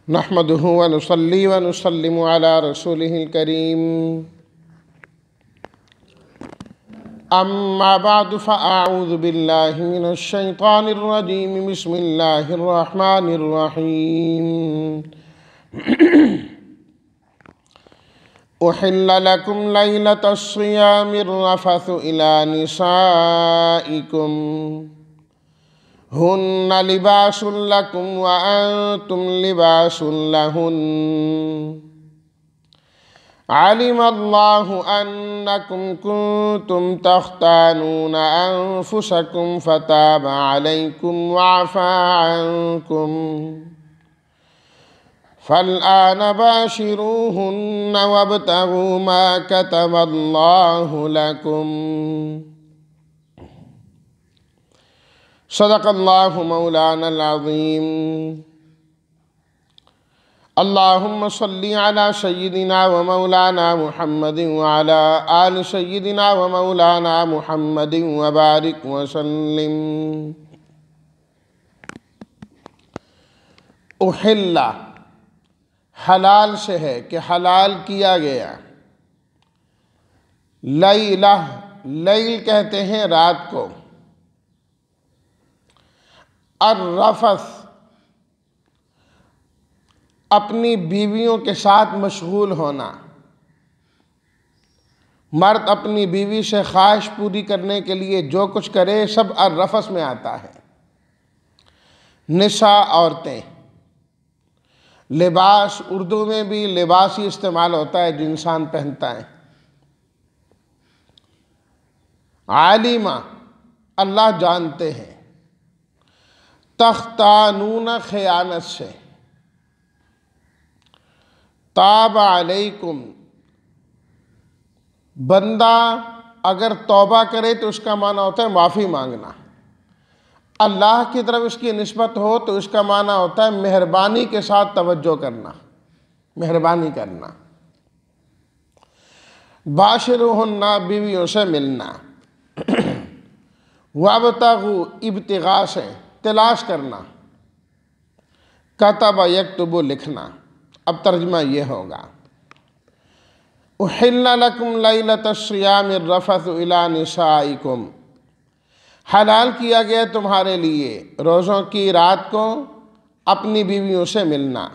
नहमदुहु व नुसल्ली व नुसल्लिमु अला रसूलिहिल करीम। अम्मा बअदु फ़अऊज़ु बिल्लाहि मिनश शैतानिर रजीम। बिस्मिल्लाहिर रहमानिर रहीम। उहिल्ल लकुम लैलतस सियामिर रफ़सु इला निसाइकुम हुन्ना लिबासुल लकुम व अंतुम लिबासुल लहुन्न। अलिमल्लाहु अन्नकुम कुंतुम तख्तानून अंफुसकुम फताब अलैकुम व अफ़ा अन्कुम फ़ल्आन बाशिरूहुन्न वब्तगू मा कतबल्लाहु लकुम। सदक़ल्लाहु मौलानल अज़ीम। अल्लाहुम्मा सल्लि अला सय्यिदिना व मौलाना मुहम्मदिन व अला आलि सय्यिदिना व मौलाना मुहम्मदिन व बारिक व सल्लिम। उहिल्ला हलाल से है कि हलाल किया गया। लैला, लैल कहते हैं रात को। अर्रफ़स, अपनी बीवियों के साथ मशगूल होना। मर्द अपनी बीवी से ख्वाहिश पूरी करने के लिए जो कुछ करे सब अर्रफ़स में आता है। निसा, औरतें। लिबास, उर्दू में भी लिबास ही इस्तेमाल होता है जो इंसान पहनता है। आलिमा, अल्लाह जानते हैं। तख्तानून, खयानत से। ताब अलैकुम, बंदा अगर तौबा करे तो उसका माना होता है माफ़ी मांगना। अल्लाह की तरफ इसकी निस्बत हो तो इसका माना होता है मेहरबानी के साथ तवज्जो करना, मेहरबानी करना। बाशिरुहुन्ना, बीवियों से मिलना। वब्तगू, इब्तिगा से तलाश करना। कतब यक्तुबु, लिखना। अब तर्जुमा ये होगा, उहिल्ल लकुम लैलतस सियामिर रफ़सु इला निसाइकुम, हलाल किया गया तुम्हारे लिए रोज़ों की रात को अपनी बीवियों से मिलना।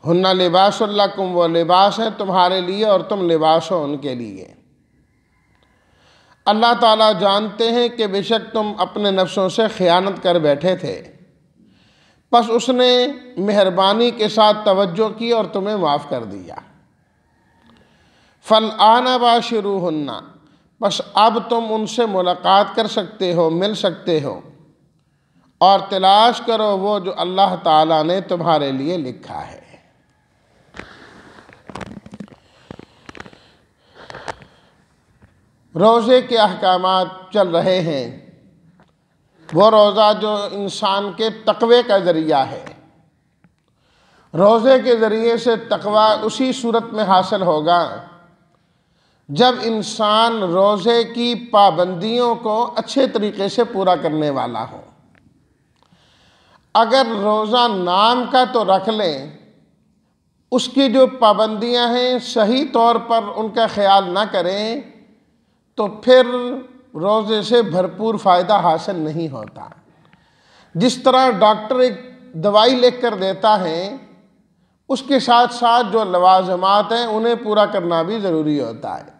हुन्ना लिबासुल लकुम, वो लिबास है तुम्हारे लिए और तुम लिबास हो उनके लिए। अल्लाह ताला जानते हैं कि बेशक तुम अपने नफ्सों से खयानत कर बैठे थे, बस उसने मेहरबानी के साथ तवज्जो की और तुम्हें माफ़ कर दिया। फ़ल्आन बाशिरूहुन्ना, बस अब तुम उनसे मुलाकात कर सकते हो, मिल सकते हो और तलाश करो वो जो अल्लाह ताला ने तुम्हारे लिए लिखा है। रोज़े के अहकामात चल रहे हैं। वो रोज़ा जो इंसान के तक़वे का ज़रिया है। रोज़े के ज़रिए से तक़वा उसी सूरत में हासिल होगा जब इंसान रोज़े की पाबंदियों को अच्छे तरीके से पूरा करने वाला हो। अगर रोज़ा नाम का तो रख लें, उसकी जो पाबंदियां हैं सही तौर पर उनका ख्याल ना करें तो फिर रोज़े से भरपूर फ़ायदा हासिल नहीं होता। जिस तरह डॉक्टर एक दवाई लिख कर देता है, उसके साथ साथ जो लवाज़मात हैं उन्हें पूरा करना भी ज़रूरी होता है।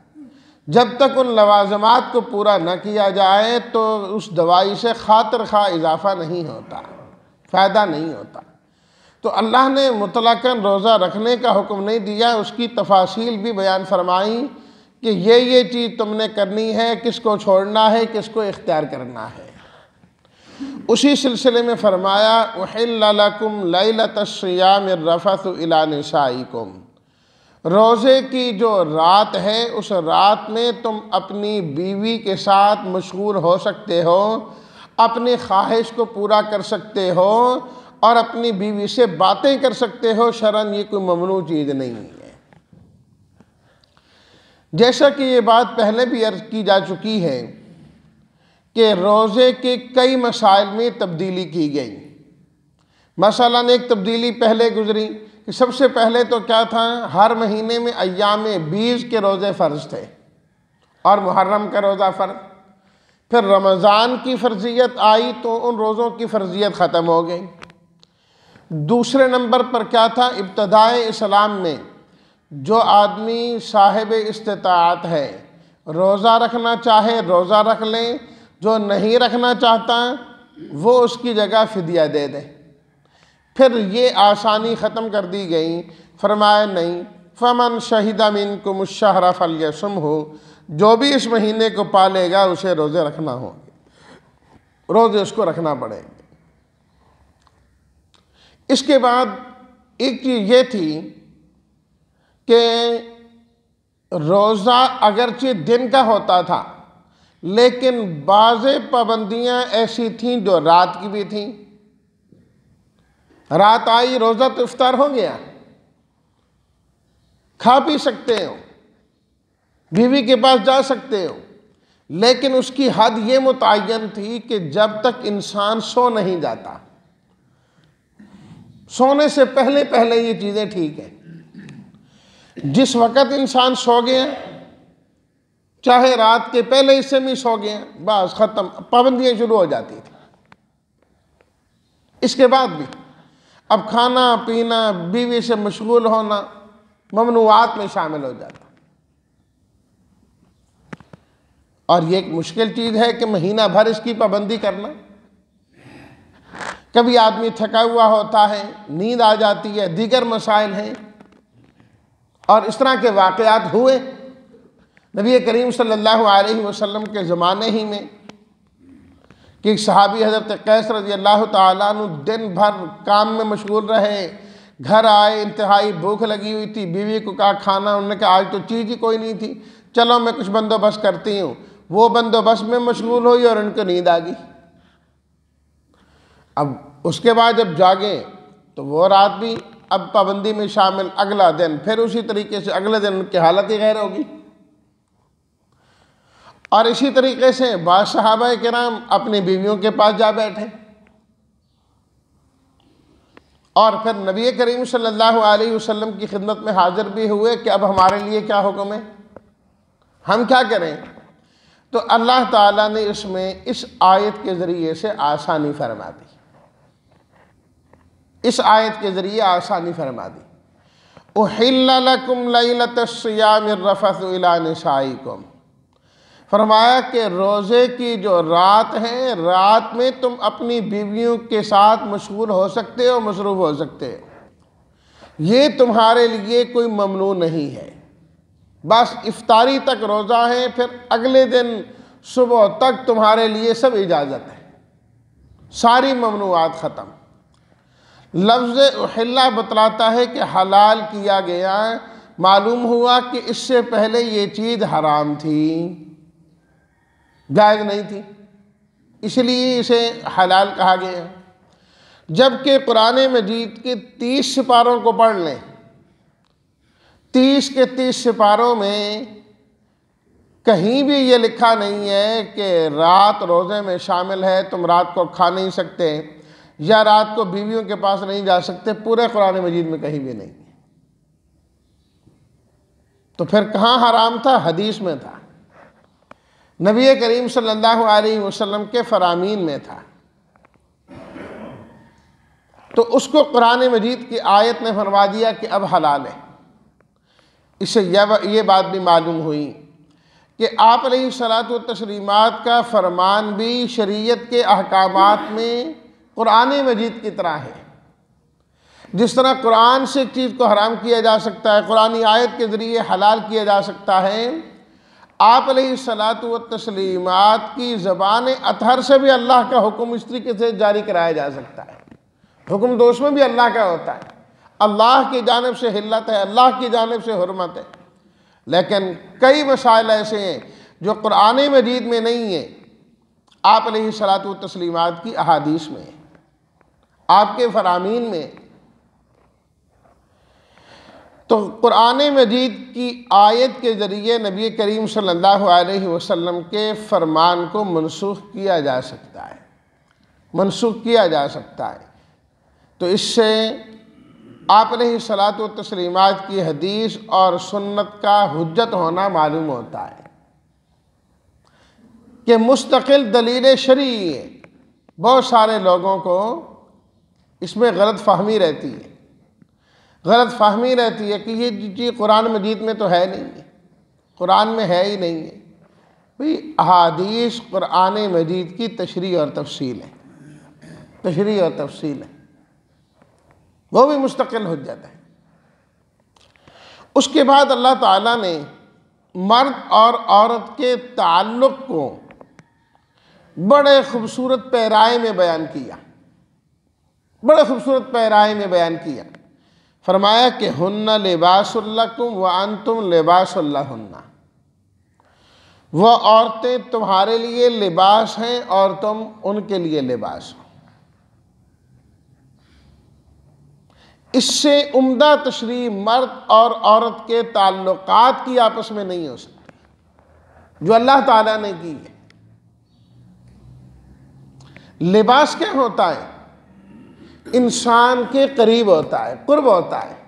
जब तक उन लवाज़मात को पूरा न किया जाए तो उस दवाई से खातिर खा इजाफ़ा नहीं होता, फ़ायदा नहीं होता। तो अल्लाह ने मुतलक़न रोज़ा रखने का हुक्म नहीं दिया, उसकी तफासील भी बयान फरमाई कि ये चीज़ तुमने करनी है, किसको छोड़ना है, किसको इख्तियार करना है। उसी सिलसिले में फरमाया, उहिल्ल लकुम लैलतस सियामिर रफ़सु इला निसाइकुम, रोज़े की जो रात है उस रात में तुम अपनी बीवी के साथ मशगूल हो सकते हो, अपनी ख्वाहिश को पूरा कर सकते हो और अपनी बीवी से बातें कर सकते हो। शरन ये कोई ममनू चीज़ नहीं है। जैसा कि ये बात पहले भी अर्ज़ की जा चुकी है कि रोज़े के कई मसाइल में तब्दीली की गई। मसलन एक तब्दीली पहले गुजरी कि सबसे पहले तो क्या था, हर महीने में अय्याम बीज के रोज़े फ़र्ज थे और मुहर्रम का रोज़ा फ़र्ज। फिर रमज़ान की फ़र्जियत आई तो उन रोज़ों की फ़र्जियत ख़त्म हो गई। दूसरे नंबर पर क्या था, इब्तदाए इस्लाम में जो आदमी साहिब इस्तिताअत है, रोज़ा रखना चाहे रोज़ा रख लें, जो नहीं रखना चाहता वो उसकी जगह फ़िदिया दे दे। फिर ये आसानी ख़त्म कर दी गई, फरमाया नहीं, फ़मन शहीदा मिनकुम अश-शहरा फ़ल्यसुमहु, जो भी इस महीने को पालेगा उसे रोज़े रखना होंगे, रोज़े उसको रखना पड़ेंगे। इसके बाद एक चीज़ ये थी कि रोज़ा अगरचे दिन का होता था, लेकिन बाज़े पाबंदियाँ ऐसी थीं जो रात की भी थीं। रात आई, रोज़ा तो इफ्तार हो गया, खा पी सकते हो, बीवी के पास जा सकते हो, लेकिन उसकी हद ये मुतय्यन थी कि जब तक इंसान सो नहीं जाता, सोने से पहले पहले ये चीज़ें ठीक हैं। जिस वक़्त इंसान सो गया, चाहे रात के पहले हिस्से में सो गया, बस ख़त्म, पाबंदियाँ शुरू हो जाती थी। इसके बाद भी अब खाना पीना, बीवी से मशगूल होना ममनुआत में शामिल हो जाता। और ये एक मुश्किल चीज़ है कि महीना भर इसकी पाबंदी करना। कभी आदमी थका हुआ होता है, नींद आ जाती है, दीगर मसाइल हैं, और इस तरह के वाक़यात हुए नबी करीम सल्लल्लाहु अलैहि वसल्लम के ज़माने ही में कि सहाबी हज़रत कैस रज़ी अल्लाह ताला अन्हु दिन भर काम में मशगूल रहे, घर आए, इंतहाई भूख लगी हुई थी, बीवी को कहा खाना, उन्होंने कहा आज तो चीज़ ही कोई नहीं थी, चलो मैं कुछ बंदोबस्त करती हूँ। वो बंदोबस्त में मशगूल हुई और उनको नींद आ गई। अब उसके बाद जब जागे तो वो रात भी अब पाबंदी में शामिल, अगला दिन फिर उसी तरीके से, अगले दिन उनकी हालत ही गैर होगी। और इसी तरीके से बाद सहाबा किराम अपनी बीवियों के पास जा बैठे और फिर नबी करीम सल्लल्लाहु अलैहि वसल्लम की खिदमत में हाजिर भी हुए कि अब हमारे लिए क्या हुक्म है, हम क्या करें। तो अल्लाह ताला ने इसमें इस आयत के ज़रिए से आसानी फरमा दी, इस आयत के ज़रिए आसानी फरमा दी। उहिल्ला लकुम लैलतस्सियामिर रफ़सु इला निसाइकुम, फरमाया कि रोज़े की जो रात है, रात में तुम अपनी बीवियों के साथ मशगूल हो सकते हो, मसरूफ़ हो सकते हो, ये तुम्हारे लिए कोई ममनू नहीं है। बस इफ्तारी तक रोज़ा है, फिर अगले दिन सुबह तक तुम्हारे लिए सब इजाज़त है, सारी ममनुआत ख़त्म। लफ्ज़ उहिल्ला बतलाता है कि हलाल किया गया। मालूम हुआ कि इससे पहले ये चीज़ हराम थी, जायज़ नहीं थी, इसलिए इसे हलाल कहा गया। जबकि कुरान मजीद के 30 सिपारों को पढ़ लें, 30 के 30 सिपारों में कहीं भी ये लिखा नहीं है कि रात रोज़े में शामिल है, तुम रात को खा नहीं सकते या रात को बीवियों के पास नहीं जा सकते, पूरे कुरान मजीद में कहीं भी नहीं। तो फिर कहाँ हराम था? हदीस में था, नबी करीम सल्लल्लाहु अलैहि वसल्लम के फरामीन में था। तो उसको कुरान मजीद की आयत ने फरमा दिया कि अब हलाल है। इससे ये बात भी मालूम हुई कि आप अलैहिस्सलातु वत्तस्लीमात का फरमान भी शरीयत के अहकामात में कुरान मजीद की तरह है। जिस तरह कुरान से एक चीज़ को हराम किया जा सकता है, कुरानी आयत के ज़रिए हलाल किया जा सकता है, आप अलैहिस्सलातु वत्तस्लीमात की ज़बान अतहर से भी अल्लाह का हुक्म इस तरीके से जारी कराया जा सकता है। हुक्म तो उसमें भी अल्लाह का होता है, अल्लाह की जानिब से हिल्लत है, अल्लाह की जानिब से हुर्मत है। लेकिन कई मसाइल ऐसे हैं जो कुरान मजीद में नहीं है, आप अलैहिस्सलातु वत्तस्लीमात की अहादीस में, आपके फरामीन में। तो कुरान मजीद की आयत के ज़रिए नबी करीम सल्लल्लाहु अलैहि वसल्लम के फ़रमान को मनसूख किया जा सकता है, मनसूख किया जा सकता है। तो इससे आपने ही सलात व तस्लीमात की हदीस और सुन्नत का हुज्जत होना मालूम होता है कि मुस्तकिल दलील शरई है। बहुत सारे लोगों को इसमें गलत फहमी रहती है, गलत फहमी रहती है कि ये चीज़ कुरान मजीद में तो है नहीं है, कुरान में है ही नहीं है। भाई अहादीस कुरान मजीद की तशरीह और तफसील है, तशरीह और तफसील है, वो भी मुस्तकिल हुज्जत है। उसके बाद अल्लाह ताला ने मर्द और औरत के ताल्लुक़ को बड़े खूबसूरत पैराए में बयान किया, बड़े खूबसूरत पैराए में बयान किया। फरमाया कि हुन्ना लिबासुल लकुम व अंतुम लिबासुल लहुन्ना, वह औरतें तुम्हारे लिए लिबास हैं और तुम उनके लिए लिबास हो। इससे उम्दा तशरीह मर्द और औरत के ताल्लुकात की आपस में नहीं हो सकती जो अल्लाह ताला ने की है। लिबास क्या होता है? इंसान के करीब होता है, कुर्ब होता है।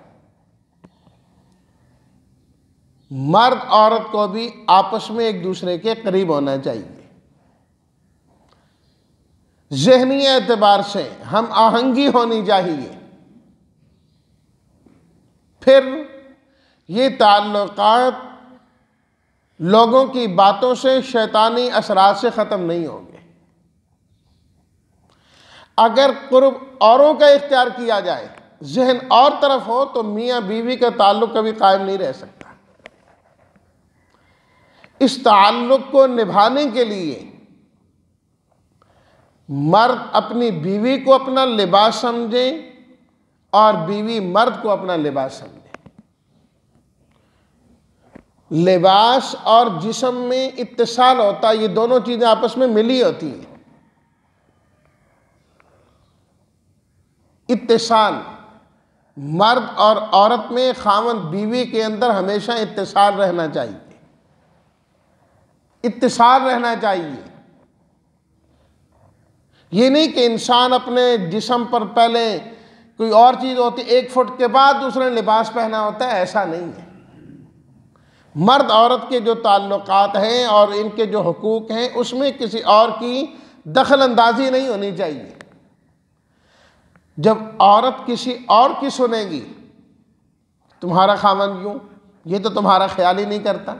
मर्द औरत को भी आपस में एक दूसरे के करीब होना चाहिए। ज़हनी एतबार से हम आहंगी होनी चाहिए। फिर ये ताल्लुकात लोगों की बातों से, शैतानी असरात से ख़त्म नहीं होंगे। अगर कुर्ब औरों का इख्तियार किया जाए, जहन और तरफ हो, तो मियाँ बीवी का ताल्लुक कभी कायम नहीं रह सकता। इस ताल्लुक को निभाने के लिए मर्द अपनी बीवी को अपना लिबास समझे और बीवी मर्द को अपना लिबास समझे। लिबास और जिस्म में इत्तिसाल होता है, ये दोनों चीज़ें आपस में मिली होती हैं। इत्तिसाल, मर्द और औरत में, खामन बीवी के अंदर हमेशा इत्तिसाल रहना चाहिए, इत्तिसाल रहना चाहिए। ये नहीं कि इंसान अपने जिस्म पर पहले कोई और चीज़ होती, 1 फुट के बाद दूसरे ने लिबास पहना होता है, ऐसा नहीं है। मर्द औरत के जो ताल्लुकात हैं और इनके जो हुकूक हैं, उसमें किसी और की दखल अंदाजी नहीं होनी चाहिए। जब औरत किसी और की सुनेगी, तुम्हारा खामन यूं, ये तो तुम्हारा ख्याल ही नहीं करता,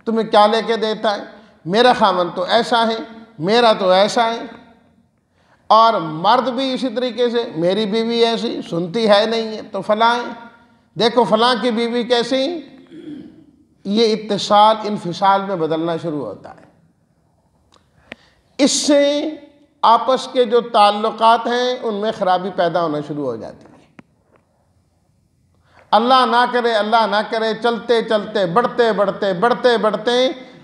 तुम्हें क्या लेके देता है, मेरा खामन तो ऐसा है, मेरा तो ऐसा है, और मर्द भी इसी तरीके से, मेरी बीवी ऐसी सुनती है नहीं है तो फलां है, देखो फलां की बीवी कैसी। ये इत्तिसाल इन्फिसाल में बदलना शुरू होता है। इससे आपस के जो ताल्लुकात हैं उनमें खराबी पैदा होना शुरू हो जाती है। अल्लाह ना करे, अल्लाह ना करे, चलते चलते, बढ़ते बढ़ते, बढ़ते बढ़ते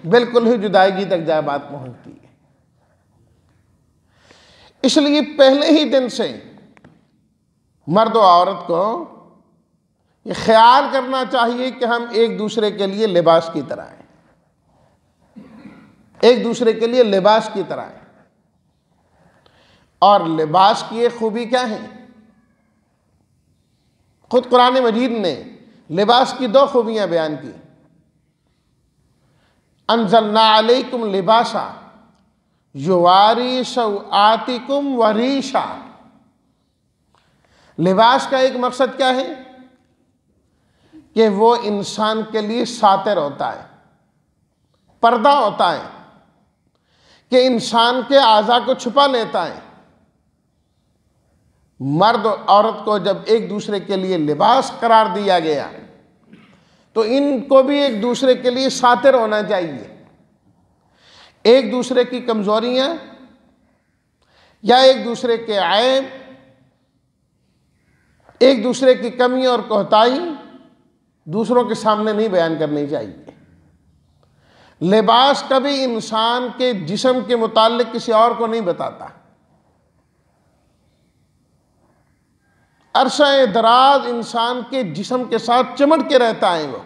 बिल्कुल ही जुदाईगी तक जाए बात पहुंचती है। इसलिए पहले ही दिन से मर्द और औरत को ये ख्याल करना चाहिए कि हम एक दूसरे के लिए लिबास की तरह हैं, एक दूसरे के लिए लिबास की तरह हैं। और लिबास की एक खूबी क्या है? खुद कुरान मजीद ने लिबास की 2 खूबियां बयान की। अंज़लना अलैकुम लिबासा युवारी सौआतिकुम वरीशा। लिबास का एक मकसद क्या है? कि वो इंसान के लिए सातिर होता है, पर्दा होता है, कि इंसान के आज़ा को छुपा लेता है। मर्द और औरत को जब एक दूसरे के लिए लिबास करार दिया गया, तो इनको भी एक दूसरे के लिए सातिर होना चाहिए। एक दूसरे की कमजोरियां या एक दूसरे के ऐब, एक दूसरे की कमी और कोताही दूसरों के सामने नहीं बयान करनी चाहिए। लिबास कभी इंसान के जिस्म के मुताल्लिक किसी और को नहीं बताता। अरसा दराज इंसान के जिस्म के साथ चिमट के रहता है, वो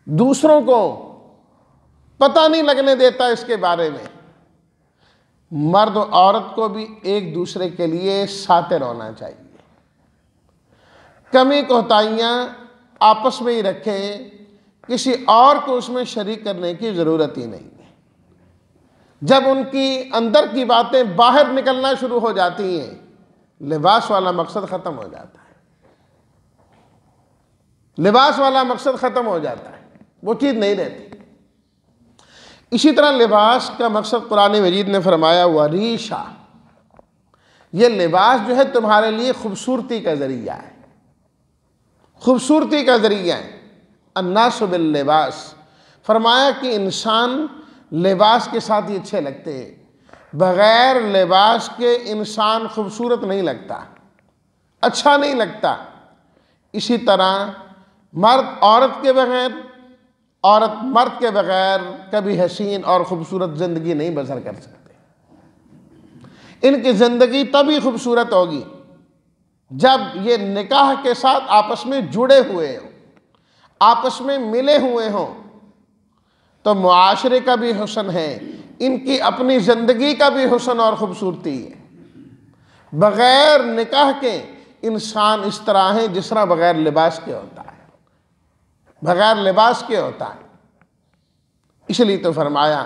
दूसरों को पता नहीं लगने देता इसके बारे में। मर्द और औरत को भी एक दूसरे के लिए सातिर होना चाहिए। कमी कोताहियाँ आपस में ही रखें, किसी और को उसमें शरीक करने की ज़रूरत ही नहीं है। जब उनकी अंदर की बातें बाहर निकलना शुरू हो जाती हैं, लिबास वाला मकसद ख़त्म हो जाता है। लिबास वाला मकसद ख़त्म हो जाता है, वो चीज़ नहीं रहती। इसी तरह लिबास का मकसद कुरान मजीद ने फरमाया वरीशा, ये लिबास जो है तुम्हारे लिए खूबसूरती का ज़रिया है, खूबसूरती का ज़रिया है। अन्नासु बिल लिबास, फरमाया कि इंसान लिबास के साथ ही अच्छे लगते हैं। बग़ैर लिबास के इंसान खूबसूरत नहीं लगता, अच्छा नहीं लगता। इसी तरह मर्द औरत के बग़ैर, औरत मर्द के बग़ैर कभी हसीन और ख़ूबसूरत ज़िंदगी नहीं बसर कर सकते। इनकी ज़िंदगी तभी खूबसूरत होगी जब ये निकाह के साथ आपस में जुड़े हुए हों, आपस में मिले हुए हों। तो मुआशरे का भी हुस्न है, इनकी अपनी ज़िंदगी का भी हुस्न और ख़ूबसूरती है। बग़ैर निकाह के इंसान इस तरह है जिस तरह बग़ैर लिबास के होता है, बग़ैर लिबास के होता है। इसलिए तो फरमाया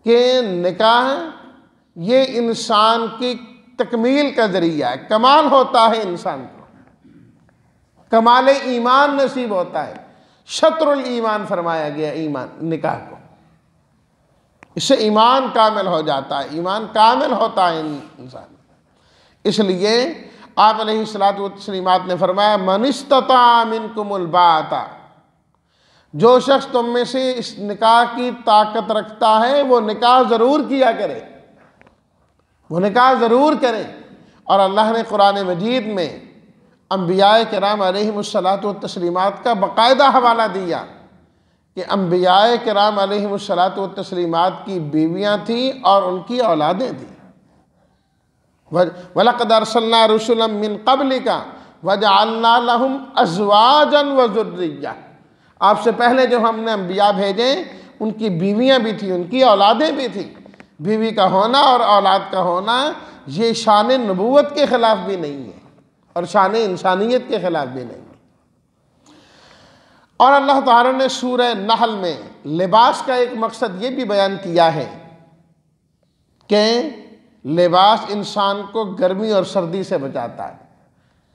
कि निकाह ये इंसान की तकमील का ज़रिया है, कमाल होता है इंसान को, कमाल ईमान नसीब होता है। शत्रुल ईमान फरमाया गया ईमान निकाह को, इससे ईमान कामिल हो जाता है, ईमान कामिल होता है इंसान। इसलिए आप अलैहिस्सलातु वस्सलाम ने फरमाया मन इस्तता मिनकुमुल बाता, जो शख्स तुम में से इस निकाह की ताकत रखता है वो निकाह ज़रूर किया करे, वो निकाह ज़रूर करे। और अल्लाह ने कुरान मजीद में अंबियाए किराम अलैहिमुस्सलातु वस्सलामात का बाकायदा हवाला दिया कि अंबियाए किराम अलैहिमुस्सलातु वस्सलामात की बीवियाँ थीं और उनकी औलादें थीं। वलक़द अरसलना रुसुलन मिन क़ब्लिका वजअलना लहुम अज़वाजन व ज़ुर्रिय्या, आपसे पहले जो हमने अंबिया भेजे उनकी बीवियाँ भी थीं, उनकी औलादें भी थीं। बीवी का होना और औलाद का होना ये शान नबूवत के ख़िलाफ़ भी नहीं है और शान इंसानियत के ख़िलाफ़ भी नहीं है। और अल्लाह ताला ने सूरह नहल में लिबास का एक मकसद ये भी बयान किया है कि लिबास इंसान को गर्मी और सर्दी से बचाता है।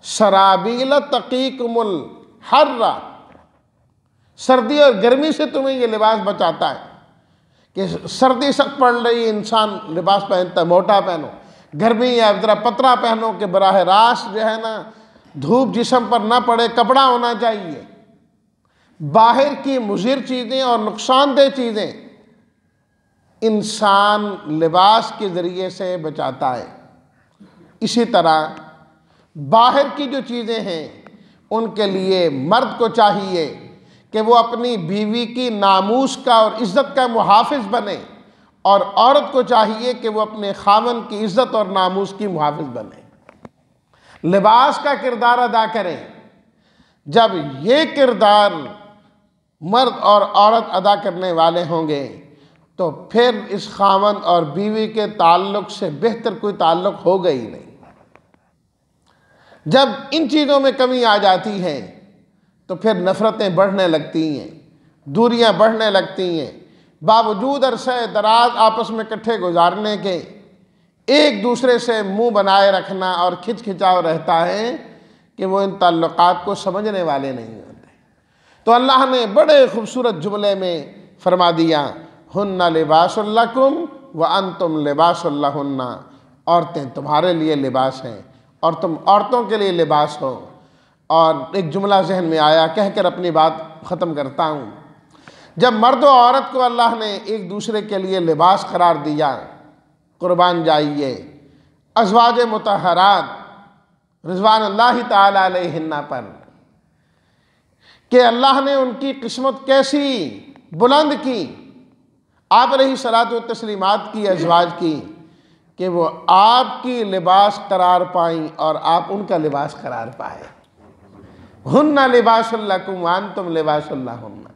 सराबील तकीकुमुल हर्रा, सर्दी और गर्मी से तुम्हें ये लिबास बचाता है कि सर्दी सख्त पड़ रही है, इंसान लिबास पहनता है, मोटा पहनो। गर्मी या ज़रा पतला पहनो कि बराह रास्त जो है ना धूप जिस्म पर ना पड़े, कपड़ा होना चाहिए। बाहर की मुज़िर चीज़ें और नुकसानदेह चीज़ें इंसान लिबास के ज़रिए से बचाता है। इसी तरह बाहर की जो चीज़ें हैं उनके लिए मर्द को चाहिए कि वो अपनी बीवी की नामूस का और इज़्ज़त का मुहाफ़िज़ बने, और औरत को चाहिए कि वो अपने खावन की इज़्ज़त और नामूस की मुहाफ़िज़ बने, लिबास का किरदार अदा करें। जब ये किरदार मर्द और औरत अदा करने वाले होंगे तो फिर इस खावन और बीवी के ताल्लुक़ से बेहतर कोई ताल्लुक़ होगा ही नहीं। जब इन चीज़ों में कमी आ जाती है तो फिर नफ़रतें बढ़ने लगती हैं, दूरियां बढ़ने लगती हैं। बावजूद अरसे दराज आपस में इकट्ठे गुजारने के एक दूसरे से मुंह बनाए रखना और खिंचाव रहता है कि वो इन ताल्लुकात को समझने वाले नहीं होते। तो अल्लाह ने बड़े खूबसूरत जुमले में फरमा दिया हुन्ना लिबासुल लकुम व अंतुम लिबासुल लहुन्ना, औरतें तुम्हारे लिए लिबास हैं और तुम औरतों के लिए लिबास हो। और एक जुमला जहन में आया, कहकर अपनी बात ख़त्म करता हूँ। जब मर्द और औरत को अल्लाह ने एक दूसरे के लिए लिबास करार दिया, कुर्बान जाइए अज़वाज मुतहरात रिज़वानुल्लाहि ताला अलैहिन्ना पर, कि अल्लाह ने उनकी किस्मत कैसी बुलंद की, आप अलैहिस्सलातु तस्लीमात की अज़वाज की, कि वो आपकी लिबास करार पाई और आप उनका लिबास करार पाए। हुन्ना लिबासुल लकुम व अंतुम लिबासुल लहुन्ना।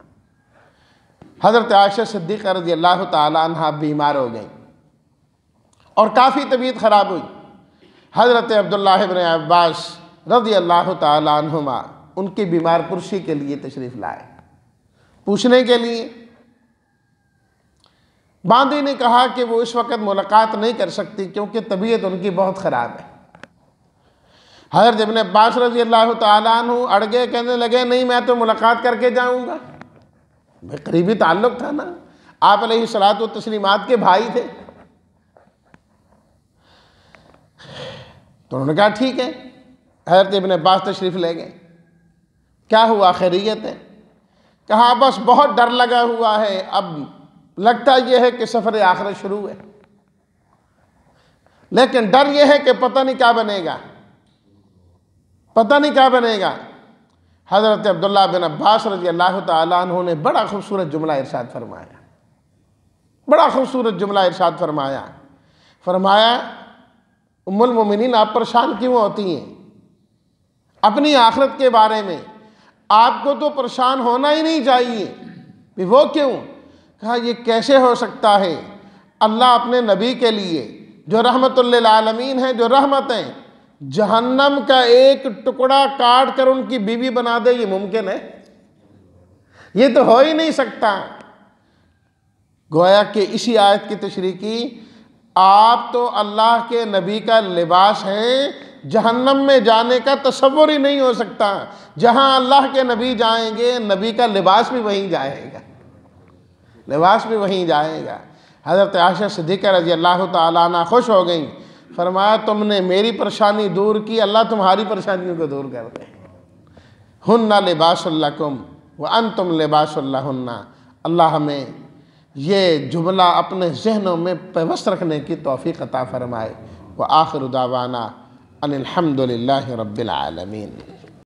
हज़रत आयशा सिद्दीक़ा रज़ियल्लाहु ताला अन्हा बीमार हो गई। और काफ़ी तबीयत ख़राब हुई। हज़रत अब्दुल्लाह इब्न अब्बास रज़ी अल्लाह तआला अन्हुमा उनकी बीमार पुरशी के लिए तशरीफ़ लाए, पूछने के लिए। बांदी ने कहा कि वो इस वक्त मुलाकात नहीं कर सकती क्योंकि तबीयत उनकी बहुत ख़राब है। हज़रत इब्न अब्बास रज़ी अल्लाह तआला अन्हु अड़ गए, कहने लगे नहीं मैं तो मुलाकात करके जाऊँगा। भाई करीबी ताल्लुक़ था ना, आप अलैहिस्सलातु तस्लीमात के भाई थे। तो उन्होंने कहा ठीक है। हज़रत इब्न अब्बास तशरीफ़ ले गए। क्या हुआ, खैरियत है? कहा बस बहुत डर लगा हुआ है, अब लगता यह है कि सफ़र आखिरत शुरू है, लेकिन डर यह है कि पता नहीं क्या बनेगा, पता नहीं क्या बनेगा। हज़रत अब्दुल्लाह बिन अब्बास रज़ी अल्लाह तआला अन्हु ने बड़ा खूबसूरत जुमला इरशाद फरमाया, बड़ा खूबसूरत जुमला इरशाद फरमाया। फरमाया उम्मुल मोमिनीन आप परेशान क्यों होती हैं अपनी आखिरत के बारे में? आपको तो परेशान होना ही नहीं चाहिए। भी वो क्यों? कहा ये कैसे हो सकता है, अल्लाह अपने नबी के लिए जो रहमतुल लिल आलमीन है, जो रहमत है, जहन्नम का एक टुकड़ा काट कर उनकी बीवी बना दे, ये मुमकिन है? ये तो हो ही नहीं सकता। गोया कि इसी आयत की तशरीह की, आप तो अल्लाह के नबी का लिबास हैं, जहन्नम में जाने का तसव्वुर ही नहीं हो सकता। जहां अल्लाह के नबी जाएंगे, नबी का लिबास भी वहीं जाएगा, लिबास भी वहीं जाएगा। हज़रत आयशा सिद्दीक़ा रज़ी अल्लाह तआला अन्हा खुश हो गई, फरमाया तुमने मेरी परेशानी दूर की, अल्लाह तुम्हारी परेशानियों को दूर कर दे। हुन्ना लिबासुल लकुम व अंतुम लिबासुल लहुन्ना। अल्लाह हमें ये जुमला अपने जहनों में पेवस्त रखने की तौफ़ीक़ अता फ़रमाए। व आखिर दावाना अनिल हम्दुलिल्लाहि रब्बिल आलमीन।